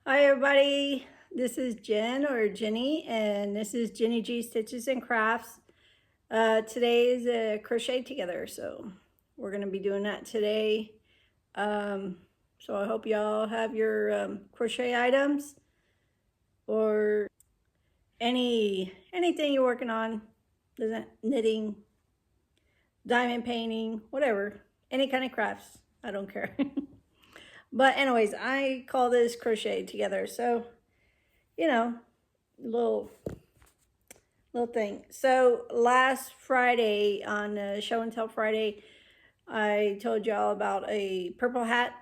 Hi everybody, this is Jen or Jenny, and this is Jenny G Stitches and Crafts. Today is a crochet together, so we're going to be doing that today. So I hope y'all have your crochet items or anything you're working on, knitting, diamond painting, whatever, any kind of crafts. I don't care. But anyways, I call this crochet together. So, you know, little thing. So last Friday on Show and Tell Friday, I told y'all about a purple hat,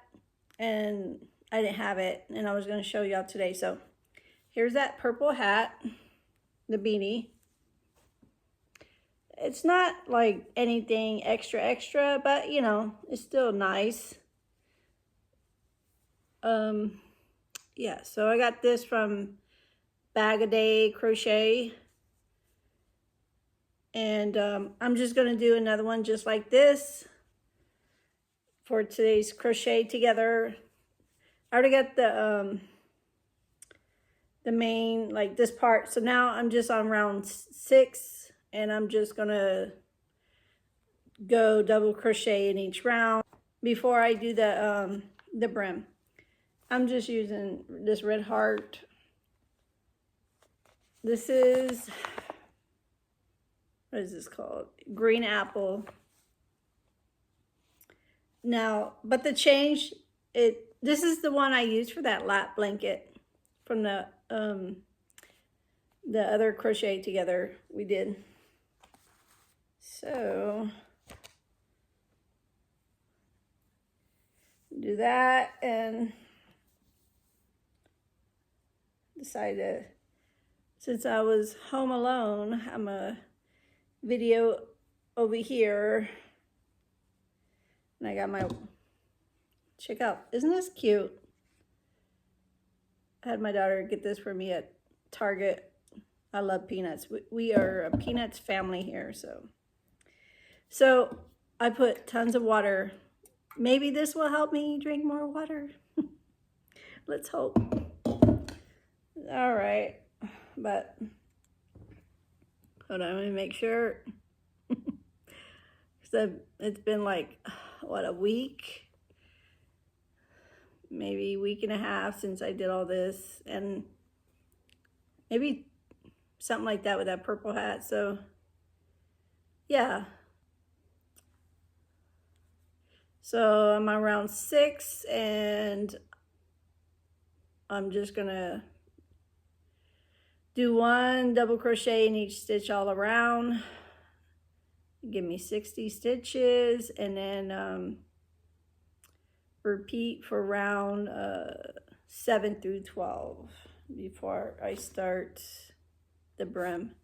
and I didn't have it, and I was going to show y'all today. So here's that purple hat, the beanie. It's not like anything extra, but you know, it's still nice. Yeah, so I got this from Bag-O-Day Crochet. And I'm just going to do another one just like this for today's crochet together. I already got the main, like this part. So now I'm just on round 6, and I'm just going to go double crochet in each round before I do the brim. I'm just using this red heart. This is, what is this called? Green apple. Now, but the change, this is the one I used for that lap blanket from the other crochet together we did. So do that, and decided to, since I was home alone, I'm a video over here, and I got my, check out, isn't this cute? I had my daughter get this for me at Target. I love peanuts. We are a peanuts family here, so I put tons of water. Maybe this will help me drink more water. Let's hope. All right, but hold on, let me make sure. So it's been like, what, a week? Maybe a week and a half since I did all this, and maybe something like that with that purple hat. So yeah, so I'm on round 6, and I'm just gonna do 1 double crochet in each stitch all around. Give me 60 stitches, and then repeat for round 7 through 12 before I start the brim.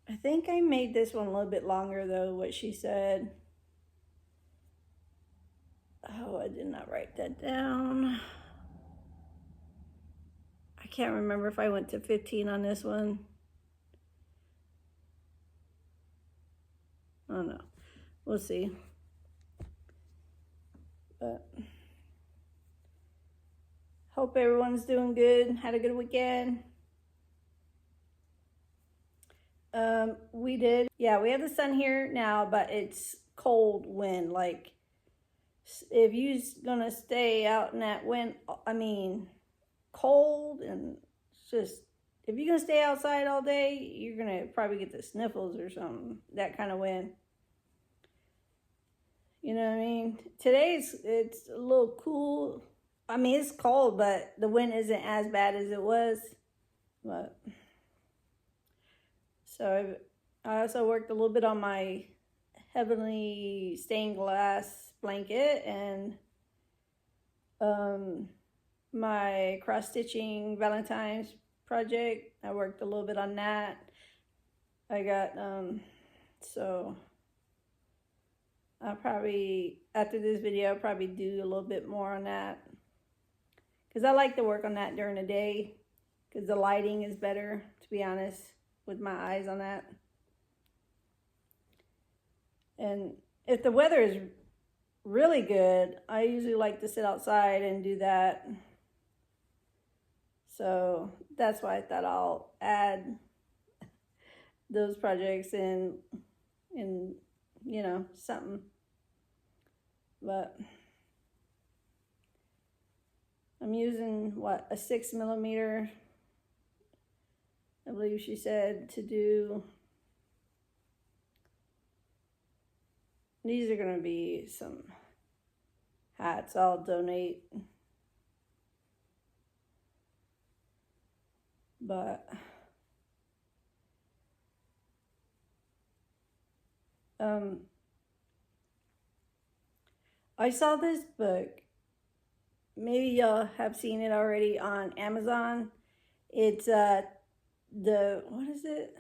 I think I made this one a little bit longer though, what she said. Oh, I did not write that down. I can't remember if I went to 15 on this one. Oh no, we'll see. But hope everyone's doing good, had a good weekend. We did, yeah, we have the sun here now, but it's cold wind. Like, if you're gonna stay out in that wind, I mean, cold, and just, if you're gonna stay outside all day, you're gonna probably get the sniffles or something, that kind of wind. You know what I mean? Today's, it's a little cool. I mean, it's cold, but the wind isn't as bad as it was. But so I also worked a little bit on my heavenly stained glass blanket, and my cross stitching Valentine's project. I worked a little bit on that. I got so I'll probably, after this video, I'll probably do a little bit more on that, because I like to work on that during the day, because the lighting is better, to be honest, with my eyes on that. And if the weather is really good, I usually like to sit outside and do that. So that's why I thought I'll add those projects in, you know, something. But I'm using, what, a 6mm, I believe she said, to do. These are going to be some hats I'll donate. But I saw this book. Maybe y'all have seen it already on Amazon. It's what is it?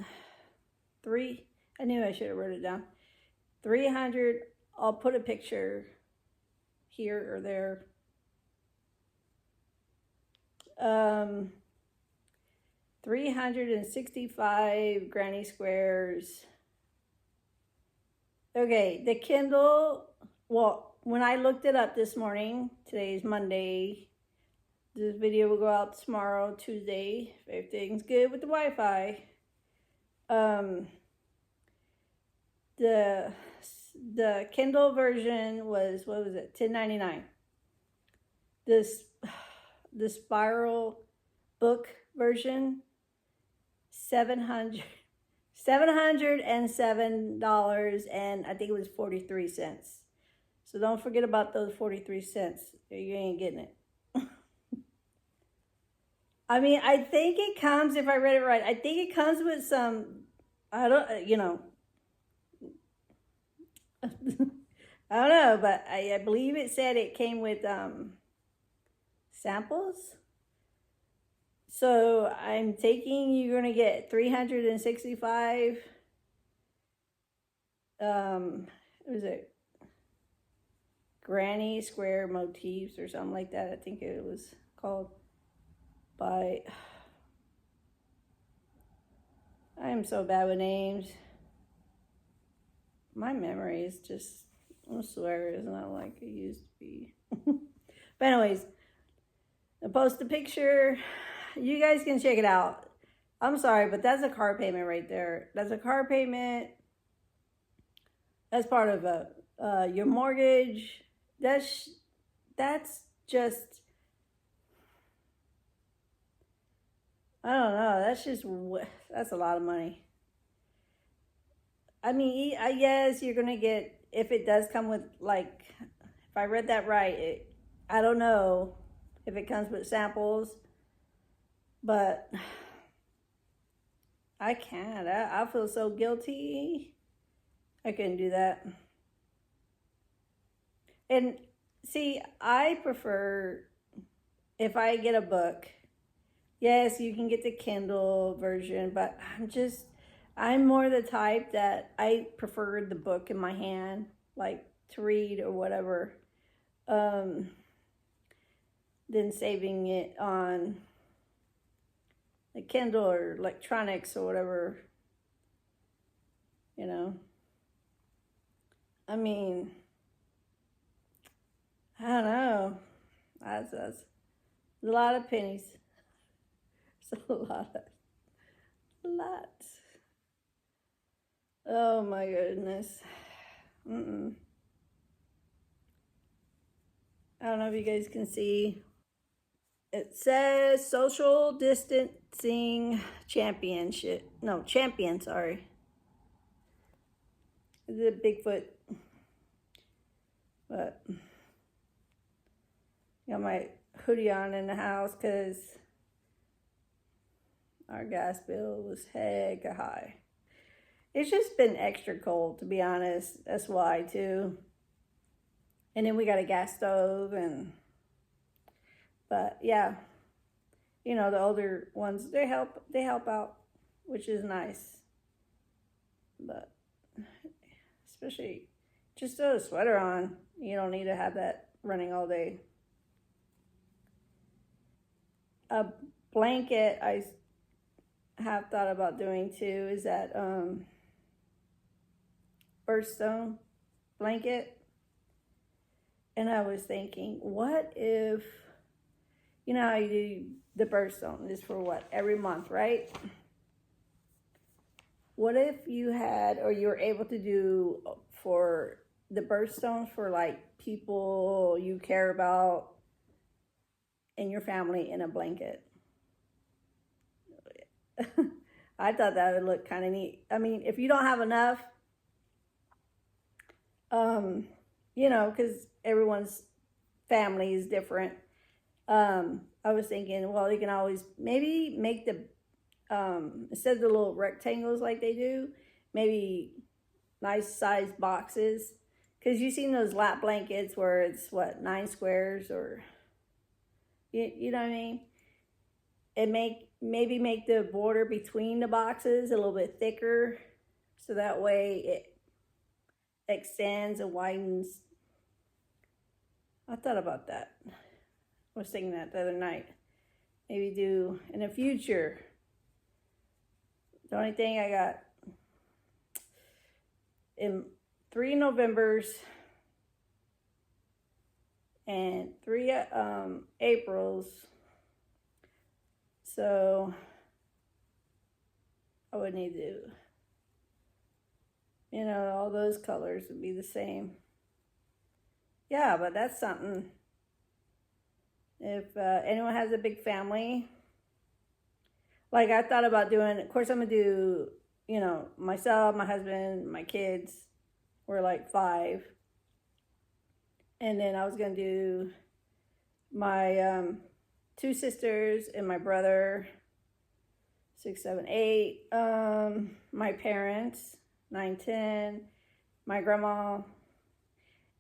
I knew I should have wrote it down. 300, I'll put a picture here or there. 365 granny squares. Okay, the Kindle, well, when I looked it up this morning, today's Monday, this video will go out tomorrow, Tuesday, if everything's good with the Wi-Fi. The Kindle version was, what was it, $10.99. The spiral book version, $707, and I think it was 43 cents. So don't forget about those 43 cents. You ain't getting it. I mean, I think it comes, if I read it right, I think it comes with some, I don't, you know, I don't know, but I believe it said it came with samples. So I'm taking, you're going to get 365, what was it? Granny Square Motifs or something like that. I think it was called by, I am so bad with names. My memory is just, I swear, is not like it used to be. But anyways, I'll post a picture. You guys can check it out. I'm sorry, but that's a car payment right there. That's a car payment. That's part of your mortgage. That's just, I don't know. That's a lot of money. I mean, yes, you're going to get, if it does come with, like, if I read that right, I don't know if it comes with samples, but I can't. I feel so guilty. I couldn't do that. And see, I prefer, if I get a book, yes, you can get the Kindle version, but I'm more the type that I prefer the book in my hand, like to read or whatever, than saving it on the Kindle or electronics or whatever, you know. I mean, I don't know. That's a lot of pennies. It's a lot. Oh my goodness. I don't know if you guys can see. It says social distancing championship. No, champion, sorry. The Bigfoot. But got my hoodie on in the house because our gas bill was hecka high. It's just been extra cold, to be honest. That's why, too. And then we got a gas stove, but yeah, you know, the older ones, they help out, which is nice. But especially just throw a sweater on. You don't need to have that running all day. A blanket I have thought about doing too is that birthstone blanket. And I was thinking, what if you know how you do the birthstone is for what, every month, right? What if you had, or you were able to do for the birthstones for like people you care about in your family in a blanket? I thought that would look kind of neat. I mean, if you don't have enough, you know, because everyone's family is different. I was thinking, well, you can always maybe make the, instead of the little rectangles like they do, maybe nice sized boxes. Because you've seen those lap blankets where it's, what, 9 squares or, you know what I mean? And maybe make the border between the boxes a little bit thicker, so that way it extends and widens. I thought about that. I was thinking that the other night. Maybe do in the future. The only thing I got in 3 Novembers and 3 Aprils. So I would need to, you know, all those colors would be the same. Yeah, but that's something. If anyone has a big family, like I thought about doing, of course I'm gonna do, you know, myself, my husband, my kids, we're like 5. And then I was gonna do my 2 sisters and my brother, 6, 7, 8, my parents, 9, 10, my grandma,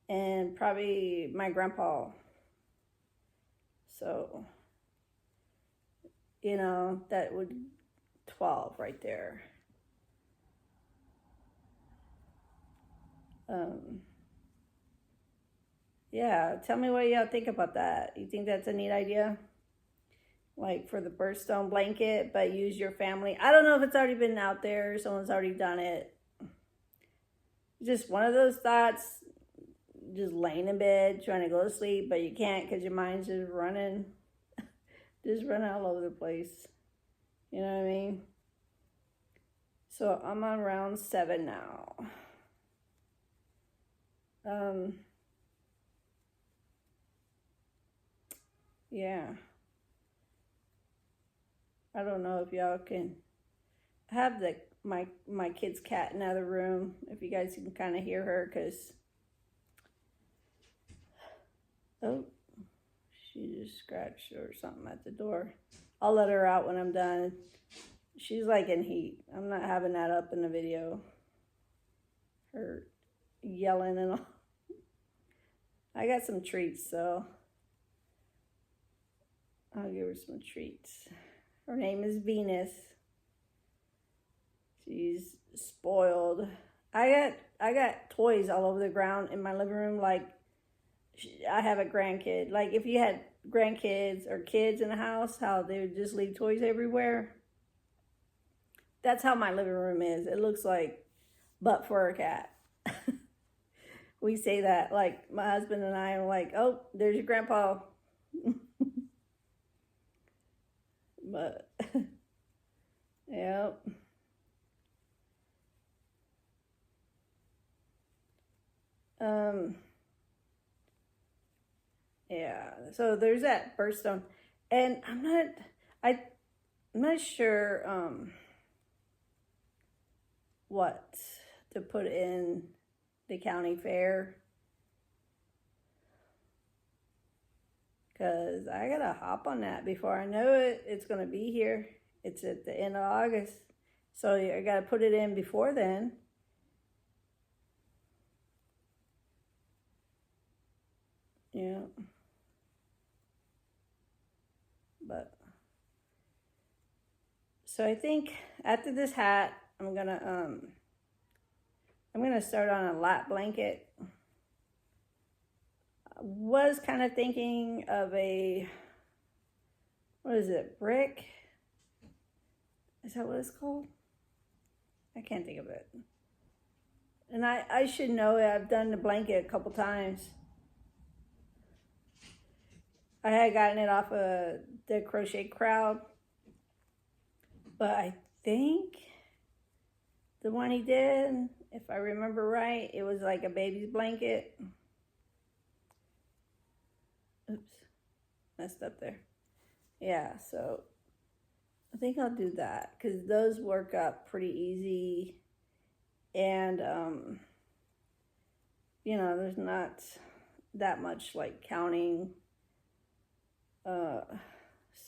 and probably my grandpa. So, you know, that would 12 right there. Yeah, tell me what y'all think about that. You think that's a neat idea? Like for the birthstone blanket, but use your family. I don't know if it's already been out there, someone's already done it. Just one of those thoughts, just laying in bed trying to go to sleep, but you can't because your mind's just running, just running all over the place. You know what I mean? So I'm on round 7 now. Yeah. I don't know if y'all can have my kid's cat in the other room, if you guys can kind of hear her, because oh, she just scratched or something at the door. I'll let her out when I'm done. She's like in heat. I'm not having that up in the video. Her yelling and all. I got some treats, so I'll give her some treats. Her name is Venus. She's spoiled. I got toys all over the ground in my living room. Like I have a grandkid. Like if you had grandkids or kids in the house, how they would just leave toys everywhere. That's how my living room is. It looks like but for a cat. We say that, like my husband and I are like, oh, there's your grandpa. But yep. Yeah, so there's that birthstone, and I'm not sure what to put in the county fair, because I gotta hop on that before I know it. It's gonna be here. It's at the end of August, so I gotta put it in before then. Yeah. But so I think after this hat, I'm gonna start on a lap blanket. I was kind of thinking of a, what is it, brick? Is that what it's called? I can't think of it. And I should know it. I've done the blanket a couple times. I had gotten it off of the Crochet Crowd, but I think the one he did, if I remember right, it was like a baby's blanket. Oops, messed up there. Yeah, so I think I'll do that because those work up pretty easy, and you know, there's not that much like counting,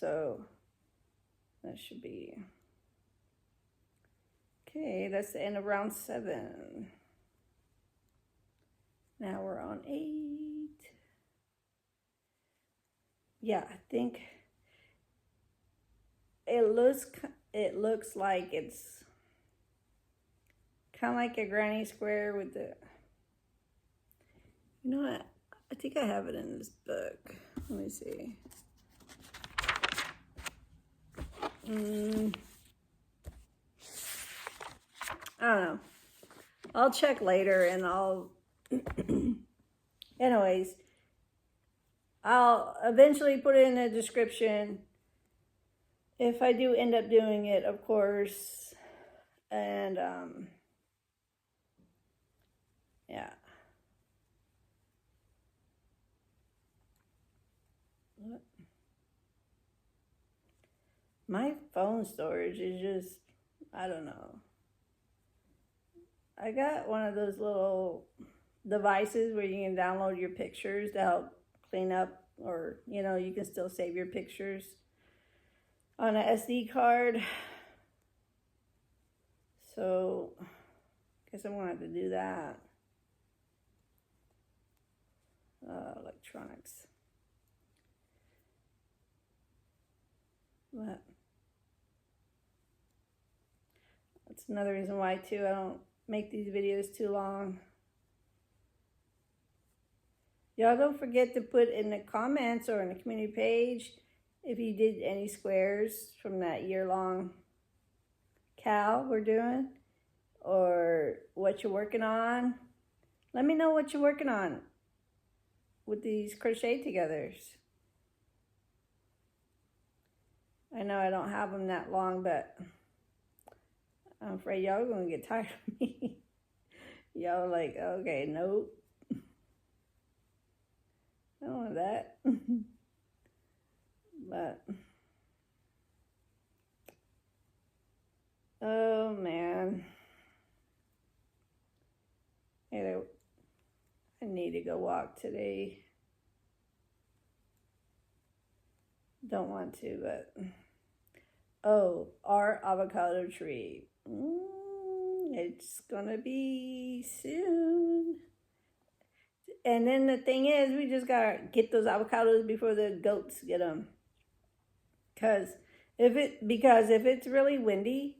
so that should be okay. That's the end of round 7. Now we're on 8. Yeah, I think it looks like it's kind of like a granny square with the, you know what, I think I have it in this book. Let me see. I don't know. I'll check later and I'll anyways, I'll eventually put it in the description if I do end up doing it, of course. And yeah. What? My phone storage is just, I don't know. I got one of those little devices where you can download your pictures to help clean up, or, you know, you can still save your pictures on an SD card. So, I guess I'm gonna have to do that. Electronics. But that's another reason why too I don't make these videos too long. Y'all don't forget to put in the comments or in the community page if you did any squares from that year-long cow we're doing, or what you're working on. Let me know what you're working on with these crochet togethers. I know I don't have them that long, but I'm afraid y'all are gonna get tired of me. Y'all are like, okay, nope. I don't want that. But, oh man. I need to go walk today. Don't want to, but, oh, our avocado tree. It's gonna be soon. And then the thing is, we just gotta get those avocados before the goats get them. Because if it's really windy,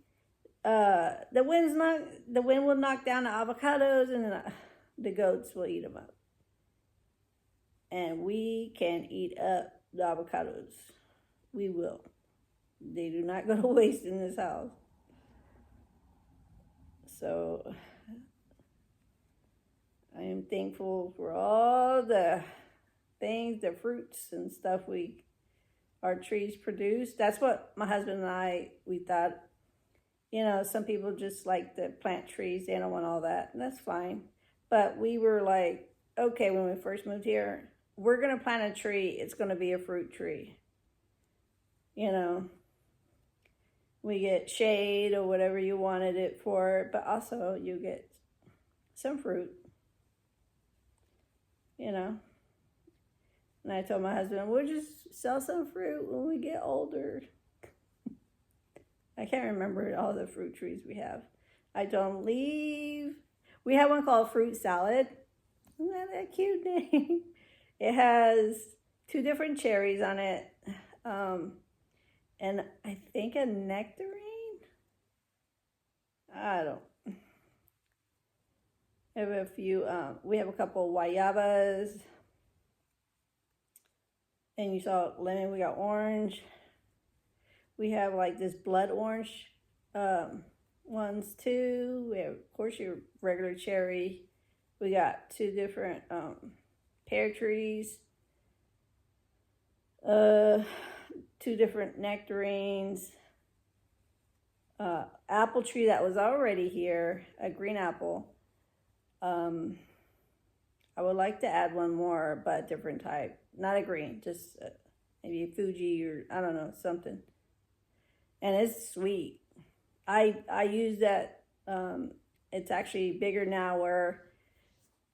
the wind will knock down the avocados, and then the goats will eat them up. And we can eat up the avocados. We will. They do not go to waste in this house. So I am thankful for all the things, the fruits and stuff our trees produce. That's what my husband and we thought, you know, some people just like to plant trees. They don't want all that. And that's fine. But we were like, okay, when we first moved here, we're going to plant a tree. It's going to be a fruit tree. You know, we get shade or whatever you wanted it for, but also you get some fruit, you know. And I told my husband, we'll just sell some fruit when we get older. I can't remember all the fruit trees we have. I told him, leave. We have one called Fruit Salad. Isn't that a cute name? It has 2 different cherries on it. And I think a nectarine? I don't. I have a few, we have a couple of guayabas. And you saw lemon, we got orange. We have like this blood orange ones too. We have, of course, your regular cherry. We got 2 different pear trees. 2 different nectarines, apple tree that was already here, a green apple. I would like to add one more, but different type, not a green, just maybe a Fuji or I don't know, something. And it's sweet. I use that. It's actually bigger now where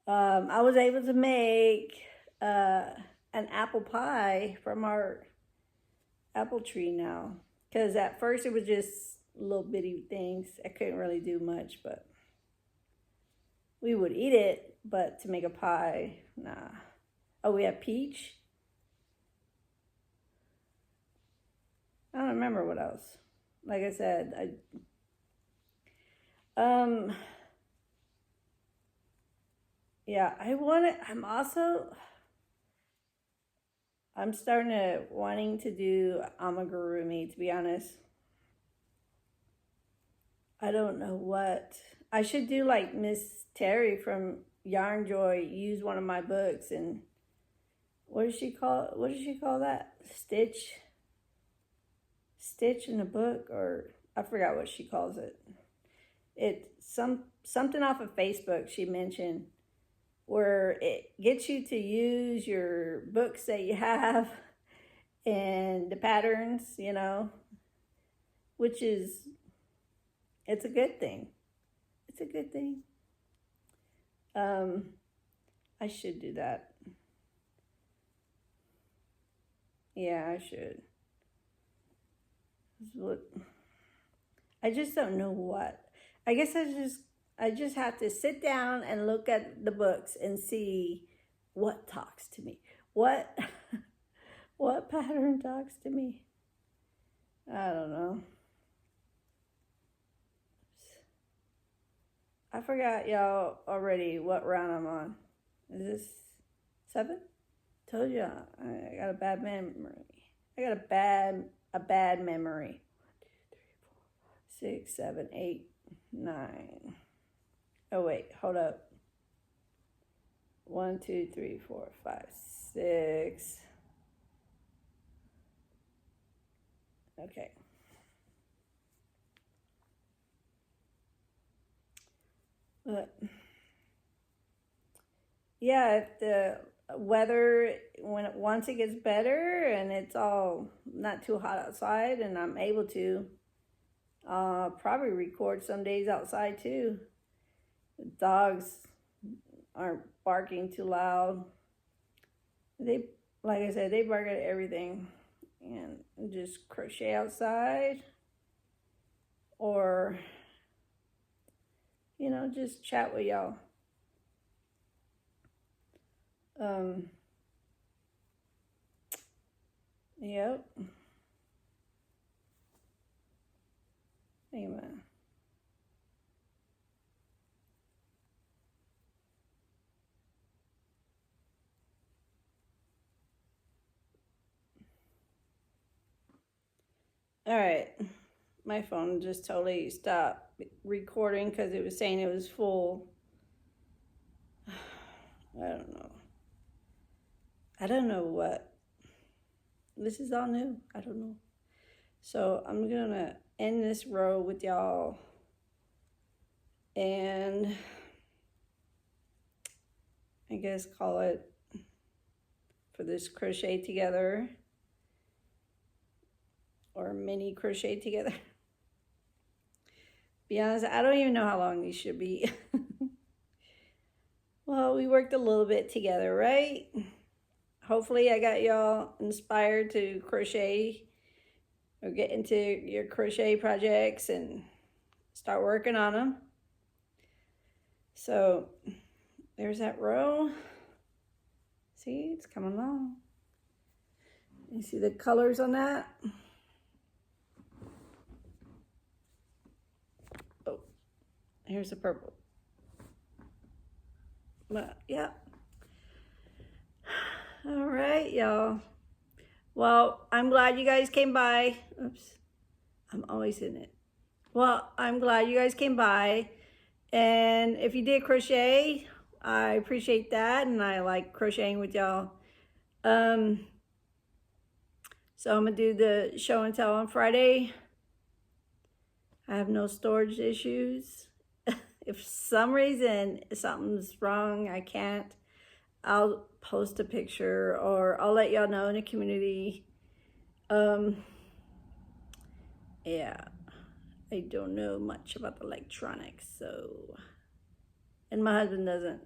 I was able to make an apple pie from our apple tree now. Because at first it was just little bitty things. I couldn't really do much, but we would eat it. But to make a pie, nah. Oh, we have peach. I don't remember what else. Like I said, yeah, I'm starting to wanting to do amigurumi, to be honest. I don't know what. I should do like Miss Terry from Yarn Joy, use one of my books and what does she call that? Stitch in a book, or I forgot what she calls it. It's something off of Facebook she mentioned where it gets you to use your books that you have and the patterns, which is, it's a good thing. It's a good thing. I should do that. Yeah, I should. I just don't know what. I guess I just have to sit down and look at the books and see what talks to me. What what pattern talks to me? I don't know. I forgot y'all already what round I'm on. Is this 7? Told you I got a bad memory. I got a bad memory. 1, 2, 3, 4, 5, 6, 7, 8, 9. Oh wait, hold up. 1, 2, 3, 4, 5, 6. Okay. But yeah, if the weather, once it gets better and it's all not too hot outside and I'm able to, probably record some days outside too. The dogs aren't barking too loud. They, like I said, they bark at everything, and just crochet outside or just chat with y'all. Yep. Amen. All right. My phone just totally stopped recording because it was saying it was full. I don't know what. This is all new. I don't know. So I'm going to end this row with y'all. And I guess call it for this crochet together. Or mini crochet together. Be honest, I don't even know how long these should be. Well, we worked a little bit together, right? Hopefully I got y'all inspired to crochet or get into your crochet projects and start working on them. So there's that row. See, it's coming along. You see the colors on that? Oh, here's the purple. But yeah. All right, y'all. Well, I'm glad you guys came by. Oops, I'm always in it. Well, I'm glad you guys came by. And if you did crochet, I appreciate that. And I like crocheting with y'all. So I'm gonna do the show and tell on Friday. I have no storage issues. If for some reason something's wrong, I can't, I'll post a picture or I'll let y'all know in the community. Yeah, I don't know much about the electronics, so, and my husband doesn't.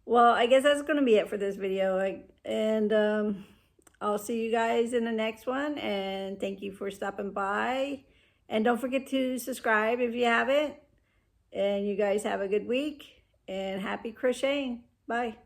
Well, I guess that's gonna be it for this video. I'll see you guys in the next one, and thank you for stopping by. And don't forget to subscribe if you haven't. And you guys have a good week and happy crocheting. Bye.